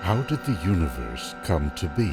How did the universe come to be?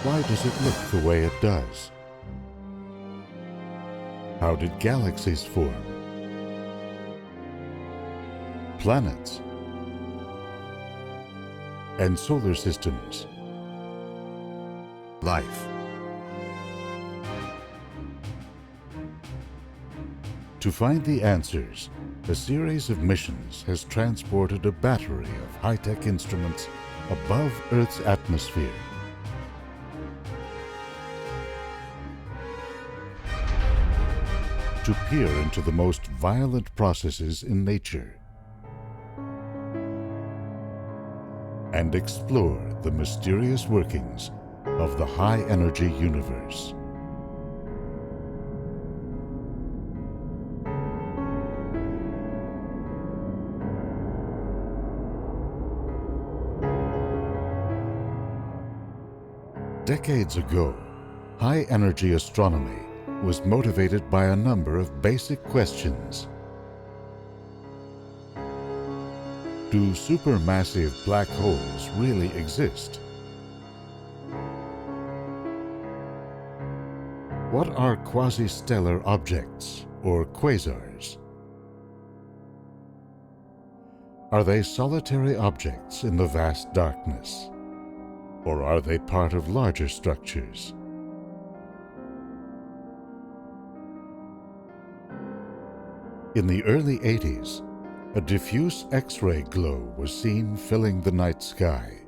Why does it look the way it does? How did galaxies form? Planets and solar systems. Life. To find the answers, a series of missions has transported a battery of high-tech instruments above Earth's atmosphere. To peer into the most violent processes in nature and explore the mysterious workings of the high-energy universe. Decades ago, high-energy astronomy was motivated by a number of basic questions. Do supermassive black holes really exist? What are quasi-stellar objects, or quasars? Are they solitary objects in the vast darkness? Or are they part of larger structures? In the early 80s, a diffuse X-ray glow was seen filling the night sky.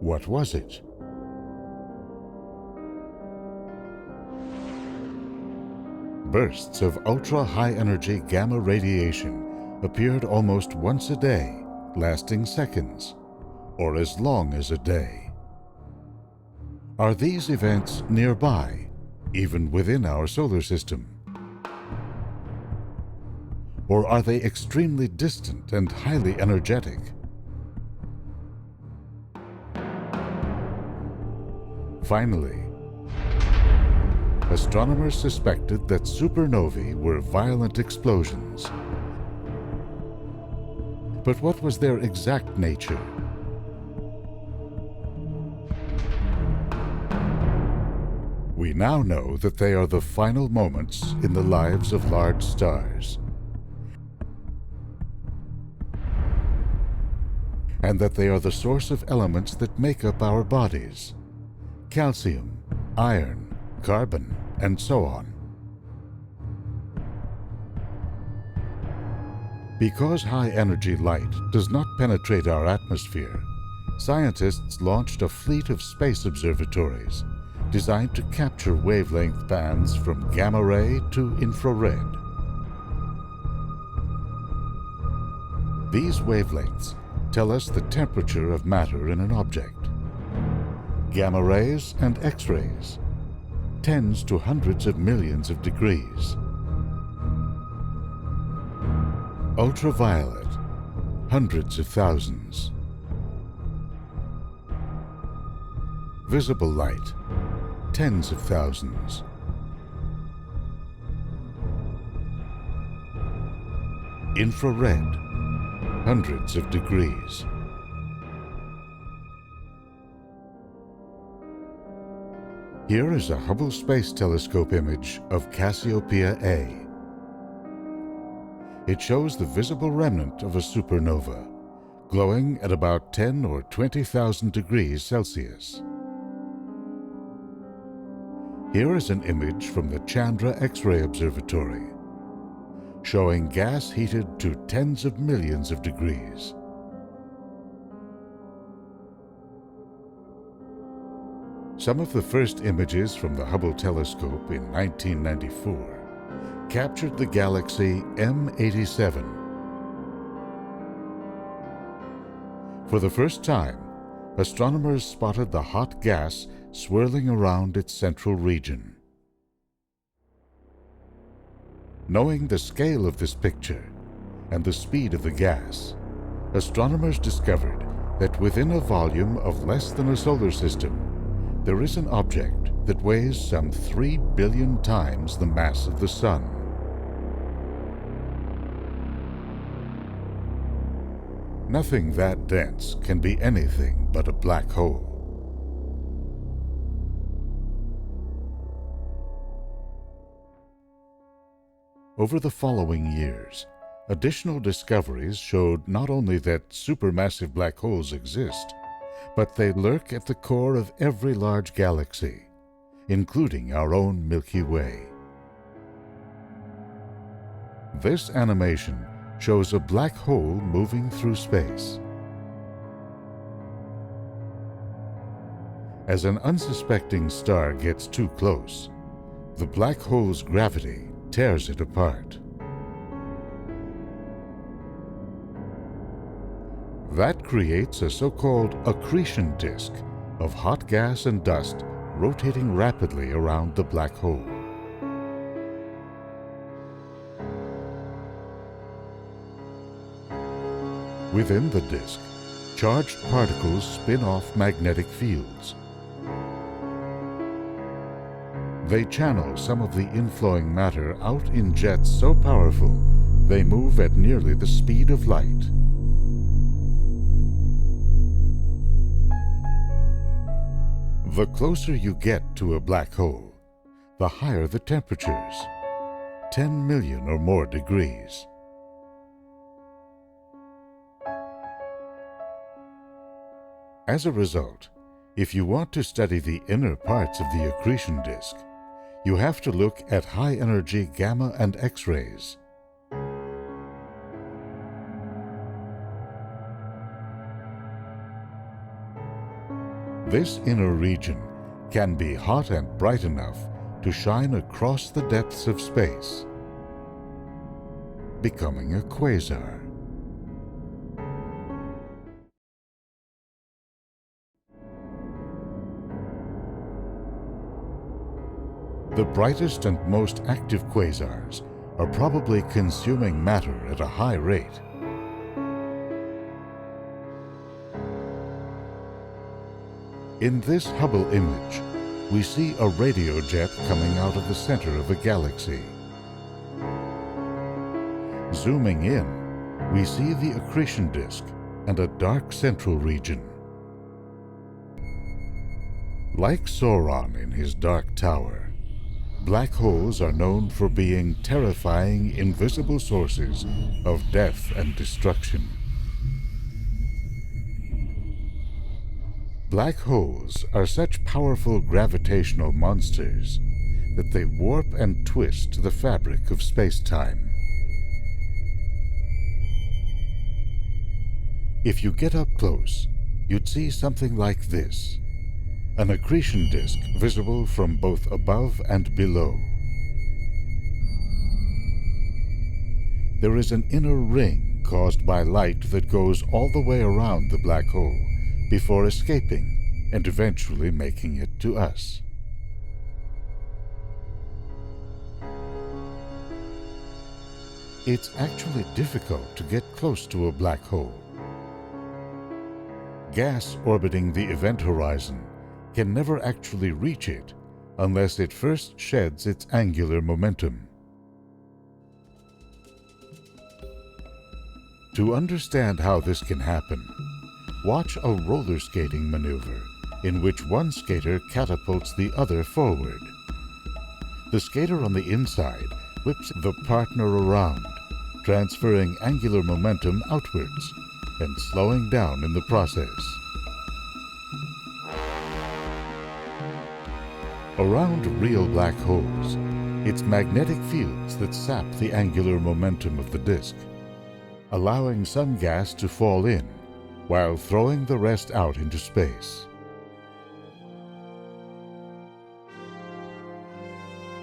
What was it? Bursts of ultra-high-energy gamma radiation appeared almost once a day, lasting seconds, or as long as a day. Are these events nearby, even within our solar system? Or are they extremely distant and highly energetic? Finally, astronomers suspected that supernovae were violent explosions. But what was their exact nature? We now know that they are the final moments in the lives of large stars, and that they are the source of elements that make up our bodies: calcium, iron, carbon, and so on. Because high-energy light does not penetrate our atmosphere, scientists launched a fleet of space observatories designed to capture wavelength bands from gamma ray to infrared. These wavelengths tell us the temperature of matter in an object. Gamma rays and X-rays, tens to hundreds of millions of degrees. Ultraviolet, hundreds of thousands. Visible light, tens of thousands. Infrared, hundreds of degrees. Here is a Hubble Space Telescope image of Cassiopeia A. It shows the visible remnant of a supernova, glowing at about 10 or 20,000 degrees Celsius. Here is an image from the Chandra X-ray Observatory, showing gas heated to tens of millions of degrees. Some of the first images from the Hubble telescope in 1994 captured the galaxy M87. For the first time, astronomers spotted the hot gas swirling around its central region. Knowing the scale of this picture and the speed of the gas, astronomers discovered that within a volume of less than a solar system, there is an object that weighs some 3 billion times the mass of the Sun. Nothing that dense can be anything but a black hole. Over the following years, additional discoveries showed not only that supermassive black holes exist, but they lurk at the core of every large galaxy, including our own Milky Way. This animation shows a black hole moving through space. As an unsuspecting star gets too close, the black hole's gravity tears it apart. That creates a so-called accretion disk of hot gas and dust rotating rapidly around the black hole. Within the disk, charged particles spin off magnetic fields. They channel some of the inflowing matter out in jets so powerful they move at nearly the speed of light. The closer you get to a black hole, the higher the temperatures, 10 million or more degrees. As a result, if you want to study the inner parts of the accretion disk, you have to look at high-energy gamma and X-rays. This inner region can be hot and bright enough to shine across the depths of space, becoming a quasar. The brightest and most active quasars are probably consuming matter at a high rate. In this Hubble image, we see a radio jet coming out of the center of a galaxy. Zooming in, we see the accretion disk and a dark central region. Like Sauron in his dark tower, black holes are known for being terrifying, invisible sources of death and destruction. Black holes are such powerful gravitational monsters that they warp and twist the fabric of space-time. If you get up close, you'd see something like this. An accretion disk visible from both above and below. There is an inner ring caused by light that goes all the way around the black hole before escaping and eventually making it to us. It's actually difficult to get close to a black hole. Gas orbiting the event horizon can never actually reach it unless it first sheds its angular momentum. To understand how this can happen, watch a roller skating maneuver in which one skater catapults the other forward. The skater on the inside whips the partner around, transferring angular momentum outwards and slowing down in the process. Around real black holes, it's magnetic fields that sap the angular momentum of the disk, allowing some gas to fall in while throwing the rest out into space.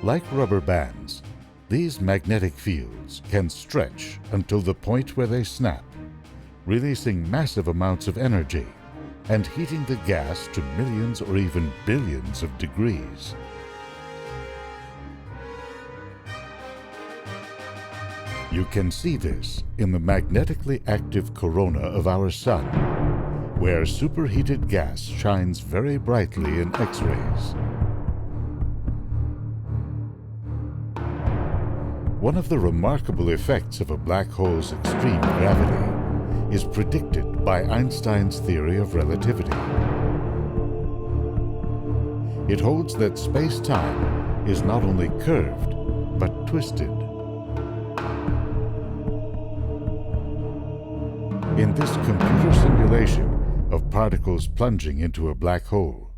Like rubber bands, these magnetic fields can stretch until the point where they snap, releasing massive amounts of energy and heating the gas to millions or even billions of degrees. You can see this in the magnetically active corona of our Sun, where superheated gas shines very brightly in X-rays. One of the remarkable effects of a black hole's extreme gravity is predicted by Einstein's theory of relativity. It holds that space-time is not only curved, but twisted. In this computer simulation of particles plunging into a black hole,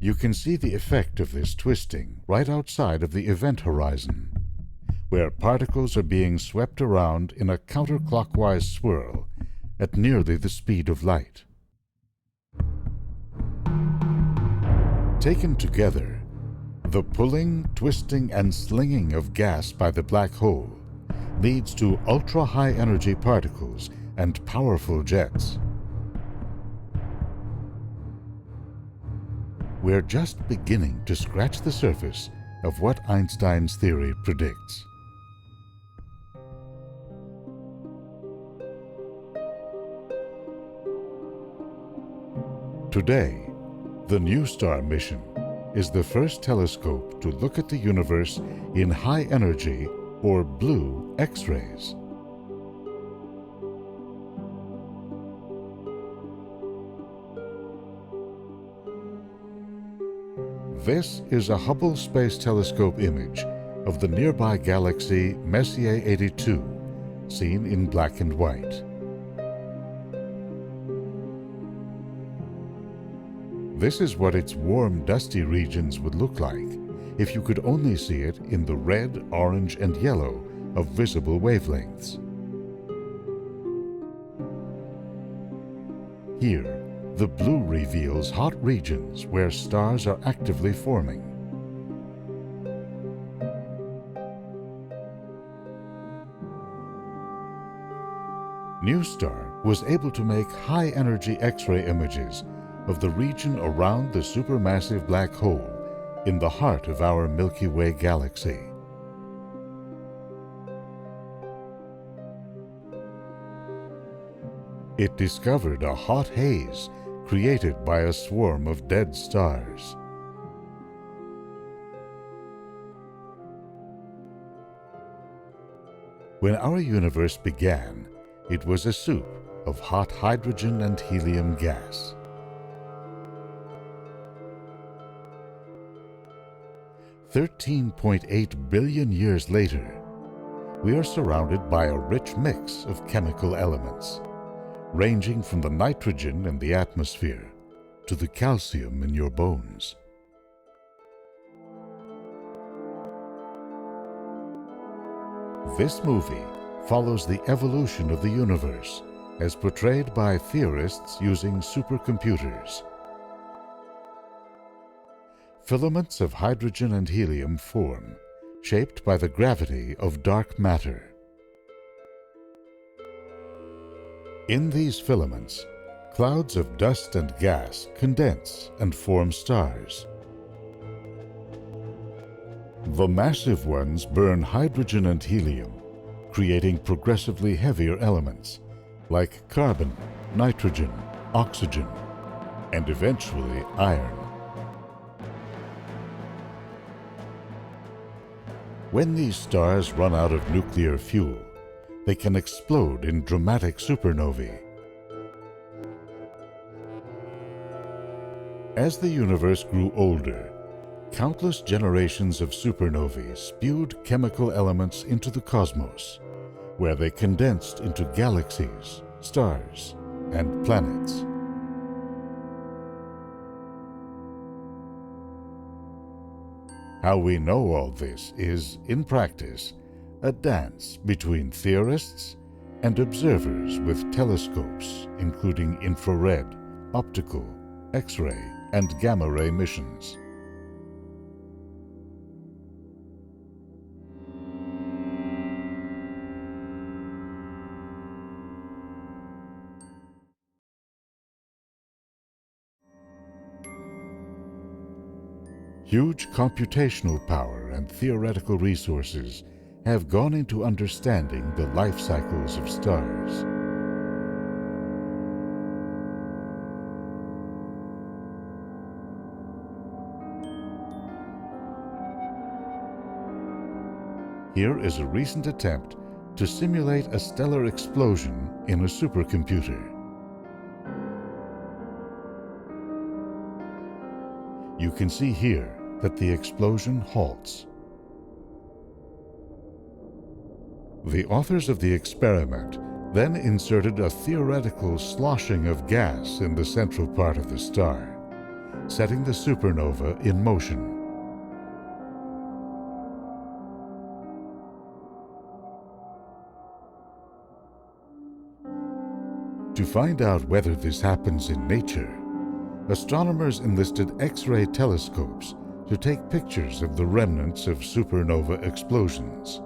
you can see the effect of this twisting right outside of the event horizon, where particles are being swept around in a counterclockwise swirl at nearly the speed of light. Taken together, the pulling, twisting, and slinging of gas by the black hole leads to ultra-high energy particles and powerful jets. We're just beginning to scratch the surface of what Einstein's theory predicts. Today, the NuSTAR mission is the first telescope to look at the universe in high-energy or blue X-rays. This is a Hubble Space Telescope image of the nearby galaxy Messier 82, seen in black and white. This is what its warm, dusty regions would look like if you could only see it in the red, orange, and yellow of visible wavelengths. Here, the blue reveals hot regions where stars are actively forming. NuSTAR was able to make high-energy X-ray images of the region around the supermassive black hole in the heart of our Milky Way galaxy. It discovered a hot haze created by a swarm of dead stars. When our universe began, it was a soup of hot hydrogen and helium gas. $13.8 billion years later, we are surrounded by a rich mix of chemical elements, ranging from the nitrogen in the atmosphere to the calcium in your bones. This movie follows the evolution of the universe as portrayed by theorists using supercomputers. Filaments of hydrogen and helium form, shaped by the gravity of dark matter. In these filaments, clouds of dust and gas condense and form stars. The massive ones burn hydrogen and helium, creating progressively heavier elements like carbon, nitrogen, oxygen, and eventually iron. When these stars run out of nuclear fuel, they can explode in dramatic supernovae. As the universe grew older, countless generations of supernovae spewed chemical elements into the cosmos, where they condensed into galaxies, stars, and planets. How we know all this is, in practice, a dance between theorists and observers with telescopes, including infrared, optical, X-ray, and gamma-ray missions. Huge computational power and theoretical resources have gone into understanding the life cycles of stars. Here is a recent attempt to simulate a stellar explosion in a supercomputer. You can see here that the explosion halts. The authors of the experiment then inserted a theoretical sloshing of gas in the central part of the star, setting the supernova in motion. To find out whether this happens in nature, astronomers enlisted X-ray telescopes to take pictures of the remnants of supernova explosions.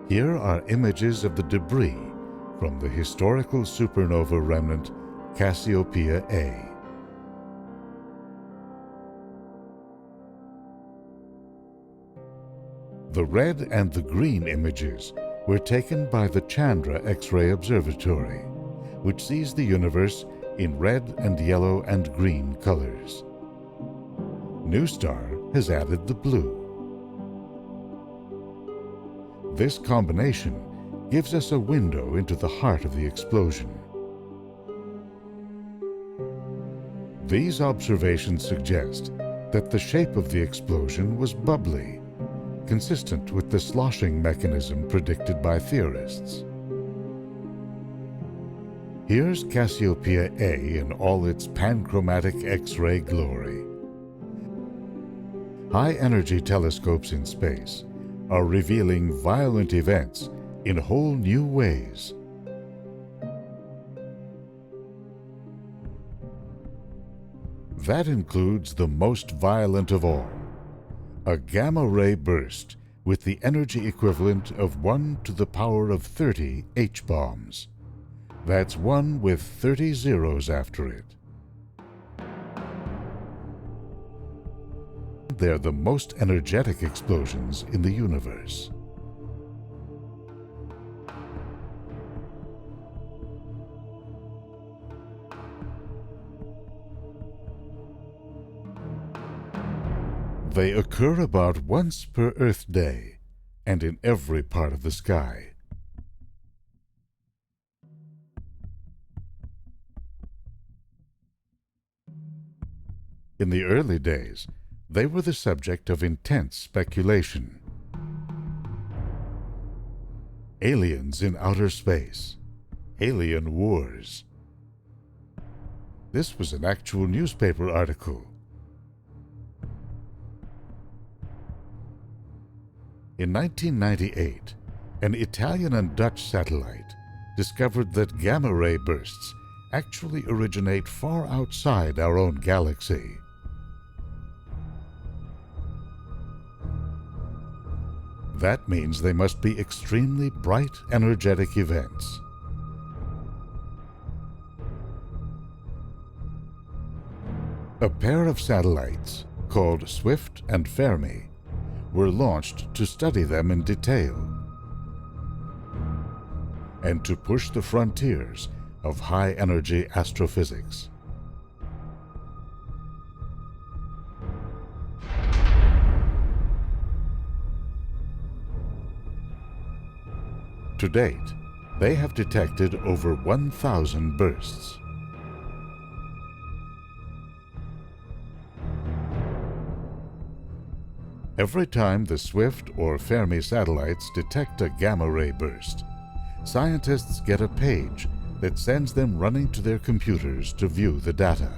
Here are images of the debris from the historical supernova remnant Cassiopeia A. The red and the green images were taken by the Chandra X-ray Observatory, which sees the universe in red and yellow and green colors. NuSTAR has added the blue. This combination gives us a window into the heart of the explosion. These observations suggest that the shape of the explosion was bubbly, consistent with the sloshing mechanism predicted by theorists. Here's Cassiopeia A in all its panchromatic X-ray glory. High-energy telescopes in space are revealing violent events in whole new ways. That includes the most violent of all, a gamma-ray burst with the energy equivalent of 1 to the power of 30 H-bombs. That's 1 with 30 zeros after it. They're the most energetic explosions in the universe. They occur about once per Earth day and in every part of the sky. In the early days, they were the subject of intense speculation. Aliens in outer space, alien wars. This was an actual newspaper article. In 1998, an Italian and Dutch satellite discovered that gamma-ray bursts actually originate far outside our own galaxy. That means they must be extremely bright, energetic events. A pair of satellites, called Swift and Fermi, were launched to study them in detail and to push the frontiers of high-energy astrophysics. To date, they have detected over 1,000 bursts. Every time the Swift or Fermi satellites detect a gamma-ray burst, scientists get a page that sends them running to their computers to view the data.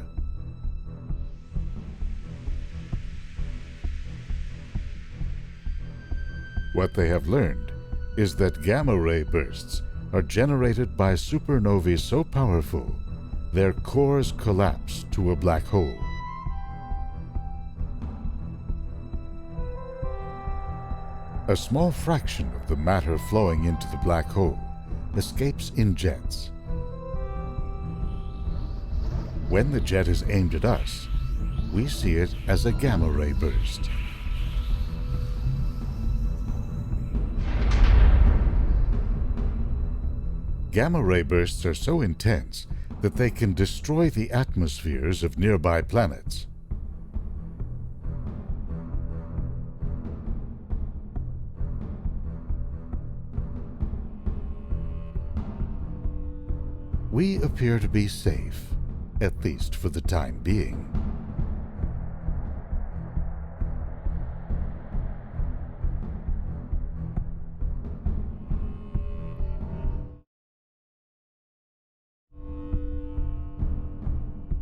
What they have learned is that gamma-ray bursts are generated by supernovae so powerful their cores collapse to a black hole. A small fraction of the matter flowing into the black hole escapes in jets. When the jet is aimed at us, we see it as a gamma-ray burst. Gamma-ray bursts are so intense that they can destroy the atmospheres of nearby planets. we appear to be safe, at least for the time being.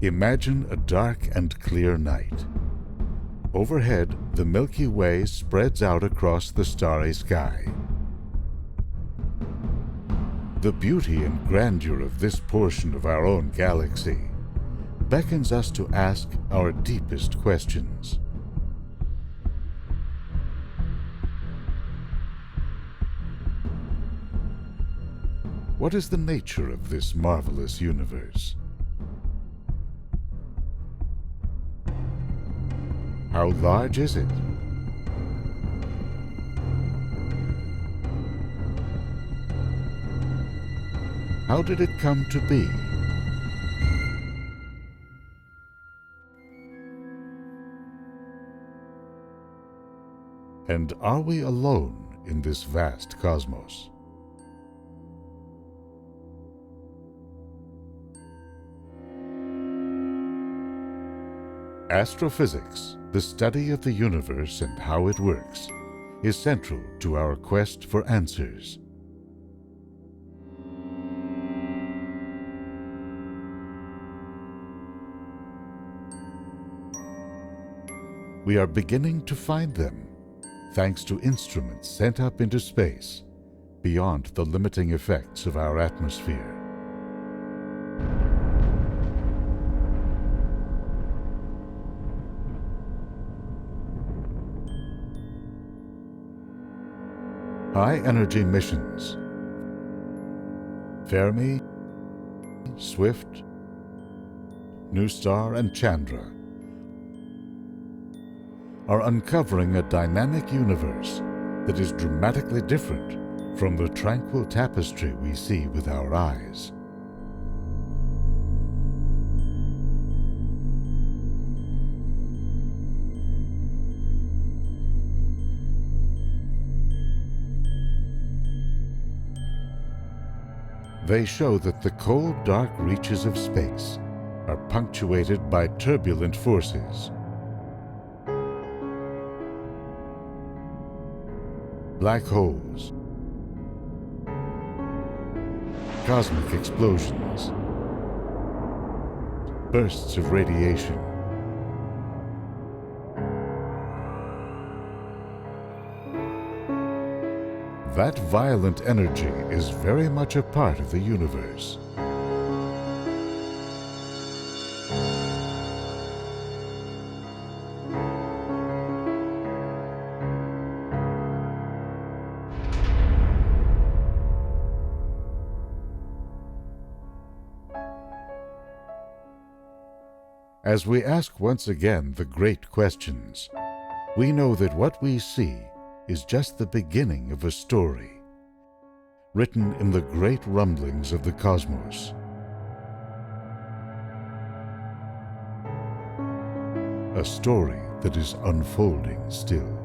Imagine a dark and clear night. Overhead, the Milky Way spreads out across the starry sky. The beauty and grandeur of this portion of our own galaxy beckons us to ask our deepest questions. What is the nature of this marvelous universe? How large is it? How did it come to be? And are we alone in this vast cosmos? Astrophysics, the study of the universe and how it works, is central to our quest for answers. We are beginning to find them, thanks to instruments sent up into space, beyond the limiting effects of our atmosphere. High-energy missions, Fermi, Swift, NuSTAR, and Chandra, are uncovering a dynamic universe that is dramatically different from the tranquil tapestry we see with our eyes. They show that the cold, dark reaches of space are punctuated by turbulent forces. Black holes, cosmic explosions, bursts of radiation. That violent energy is very much a part of the universe. As we ask once again the great questions, we know that what we see is just the beginning of a story, written in the great rumblings of the cosmos. A story that is unfolding still.